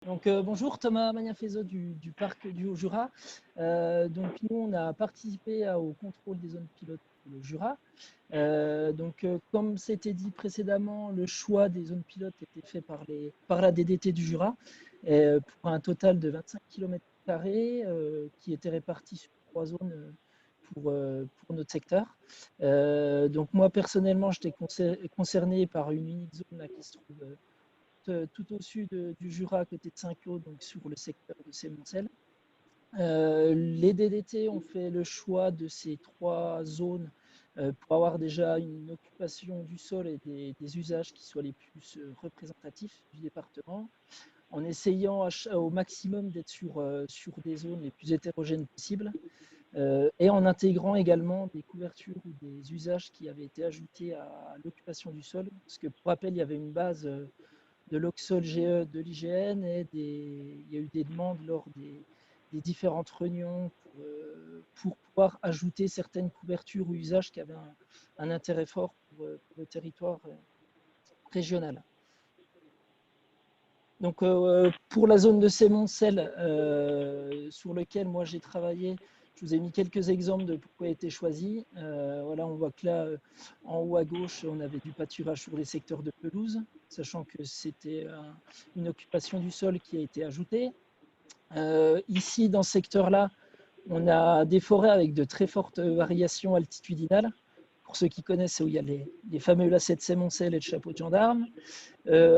Bonjour, Thomas Magnafeso du parc du Haut-Jura. Donc nous, on a participé au contrôle des zones pilotes pour le Jura. Comme c'était dit précédemment, le choix des zones pilotes était fait par la DDT du Jura pour un total de 25 km² qui étaient répartis sur 3 zones pour notre secteur. Donc moi, personnellement, j'étais concerné par une unique zone là, qui se trouve tout au sud du Jura, à côté de Saint-Claude, donc sur le secteur de Sémoncel. Les DDT ont fait le choix de ces 3 zones pour avoir déjà une occupation du sol et des usages qui soient les plus représentatifs du département, en essayant au maximum d'être sur des zones les plus hétérogènes possibles, et en intégrant également des couvertures ou des usages qui avaient été ajoutés à l'occupation du sol. Parce que pour rappel, il y avait une base de l'Oxol GE de l'IGN et il y a eu des demandes lors des différentes réunions pour pouvoir ajouter certaines couvertures ou usages qui avaient un intérêt fort pour le territoire régional. Donc pour la zone de Sémoncel sur lequel moi j'ai travaillé, je vous ai mis quelques exemples de pourquoi a été choisi. Voilà, on voit que là, en haut à gauche, on avait du pâturage sur les secteurs de pelouse, sachant que c'était une occupation du sol qui a été ajoutée. Ici, dans ce secteur-là, on a des forêts avec de très fortes variations altitudinales. Pour ceux qui connaissent, c'est où il y a les fameux lacets de Sémoncel et de chapeaux de gendarme.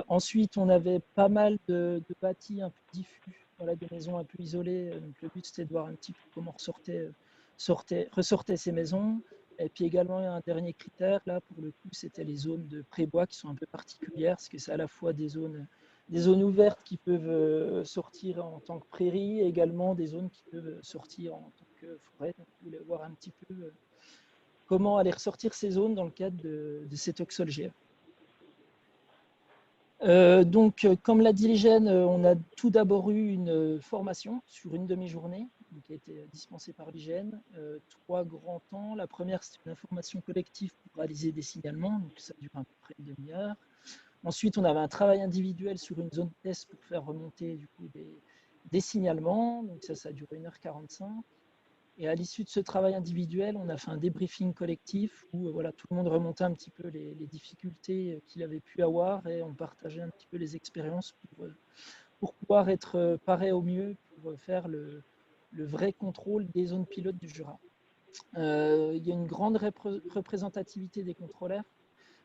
Ensuite, on avait pas mal de bâtis un peu diffus, voilà, des maisons un peu isolées. Donc, le but, c'était de voir un petit peu comment ressortaient ces maisons. Et puis également, il y a un dernier critère, là, pour le coup, c'était les zones de prébois qui sont un peu particulières, parce que c'est à la fois des zones ouvertes qui peuvent sortir en tant que prairies, et également des zones qui peuvent sortir en tant que forêt. Donc, vous voulez voir un petit peu comment aller ressortir ces zones dans le cadre de cet Oxol GE. Comme l'a dit l'IGN, on a tout d'abord eu une formation sur une demi-journée qui a été dispensée par l'IGN. 3 grands temps. La première, c'est une information collective pour réaliser des signalements, donc ça dure à peu près une demi-heure. Ensuite, on avait un travail individuel sur une zone test pour faire remonter du coup, des signalements, donc ça a duré 1h45. Et à l'issue de ce travail individuel, on a fait un débriefing collectif où voilà, tout le monde remontait un petit peu les difficultés qu'il avait pu avoir et on partageait un petit peu les expériences pour pouvoir être paré au mieux pour faire le vrai contrôle des zones pilotes du Jura. Il y a une grande représentativité des contrôleurs.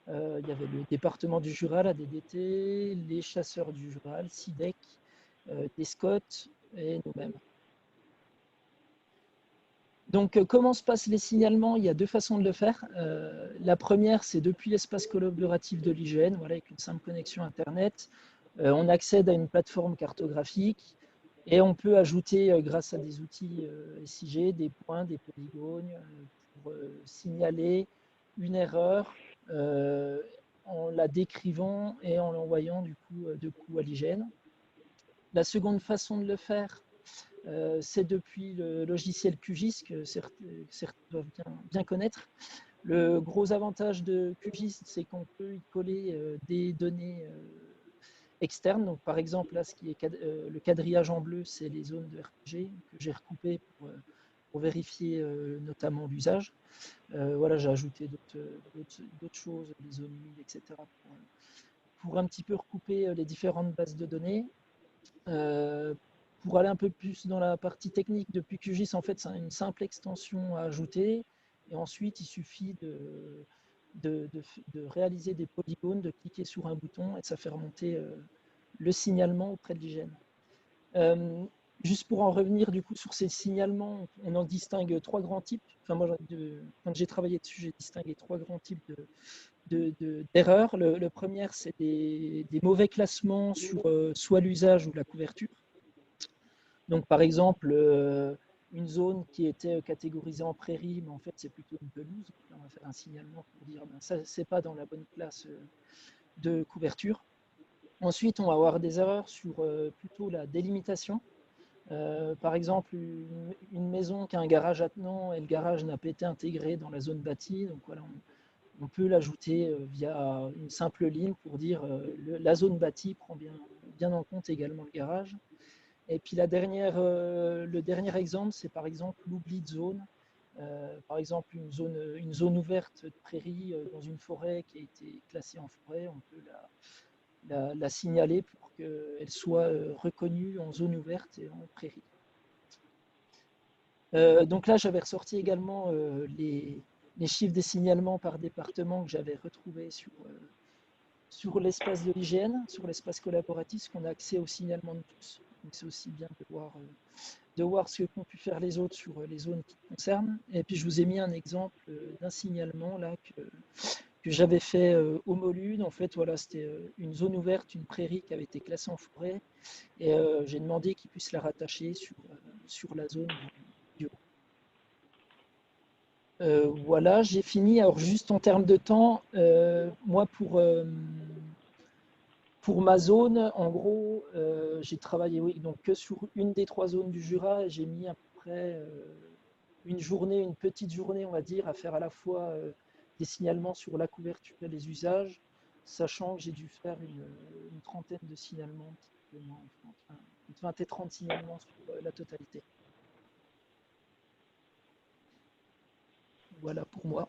Il y avait le département du Jura, la DDT, les chasseurs du Jura, le SIDEC, des SCOT et nous-mêmes. Donc, comment se passent les signalements? Il y a 2 façons de le faire. La première, c'est depuis l'espace collaboratif de l'IGN, voilà, avec une simple connexion Internet. On accède à une plateforme cartographique et on peut ajouter, grâce à des outils SIG, des points, des polygones pour signaler une erreur en la décrivant et en l'envoyant du coup à l'IGN. La seconde façon de le faire, c'est depuis le logiciel QGIS que certains doivent bien connaître. Le gros avantage de QGIS, c'est qu'on peut y coller des données externes. Donc, par exemple, là, le quadrillage en bleu, c'est les zones de RPG que j'ai recoupées pour vérifier notamment l'usage. Voilà, j'ai ajouté d'autres choses, les zones humides, etc., pour un petit peu recouper les différentes bases de données. Pour aller un peu plus dans la partie technique, depuis QGIS, en fait, c'est une simple extension à ajouter. Et ensuite, il suffit de réaliser des polygones, de cliquer sur un bouton et ça fait remonter le signalement auprès de l'IGN. Juste pour en revenir du coup sur ces signalements, on en distingue 3 grands types. Enfin, moi, quand j'ai travaillé dessus, j'ai distingué 3 grands types d'erreurs. Le premier, c'est des mauvais classements sur soit l'usage ou la couverture. Donc, par exemple, une zone qui était catégorisée en prairie, mais en fait, c'est plutôt une pelouse. Donc là, on va faire un signalement pour dire ben, ça, c'est pas dans la bonne classe de couverture. Ensuite, on va avoir des erreurs sur plutôt la délimitation. Par exemple, une maison qui a un garage attenant et le garage n'a pas été intégré dans la zone bâtie. Donc voilà, on peut l'ajouter via une simple ligne pour dire la zone bâtie prend bien bien en compte également le garage. Et puis le dernier exemple, c'est par exemple l'oubli de zone. Par exemple, une zone ouverte de prairie dans une forêt qui a été classée en forêt, on peut la signaler pour qu'elle soit reconnue en zone ouverte et en prairie. Donc là, j'avais ressorti également les chiffres des signalements par département que j'avais retrouvés sur l'espace de l'IGN, sur l'espace collaboratif, qu'on a accès au signalement de tous. Donc c'est aussi bien de voir ce qu'ont pu faire les autres sur les zones qui concernent. Et puis je vous ai mis un exemple d'un signalement là que j'avais fait au Molune. En fait, voilà, c'était une zone ouverte, une prairie qui avait été classée en forêt. Et j'ai demandé qu'ils puissent la rattacher sur la zone du voilà, j'ai fini. Alors juste en termes de temps, moi pour ma zone, en gros, j'ai travaillé oui, donc que sur une des 3 zones du Jura. J'ai mis à peu près une journée, une petite journée, on va dire, à faire à la fois des signalements sur la couverture et les usages, sachant que j'ai dû faire une trentaine de signalements, enfin, entre 20 et 30 signalements sur la totalité. Voilà pour moi.